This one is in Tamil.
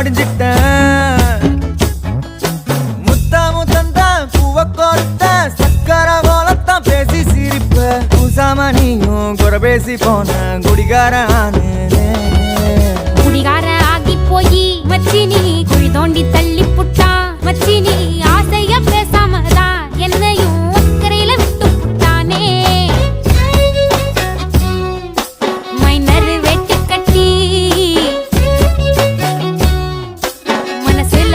மடிஞ்சிட்டேன். முத்தாமு தந்தா பூவ கொடுத்த சக்கர போலத்தான் பேசி சிரிப்ப. பூசாம நீயும் குறை பேசி போன குடிகார ஆகி போய் மச்சி நீ குழி தோண்டி தள்ளி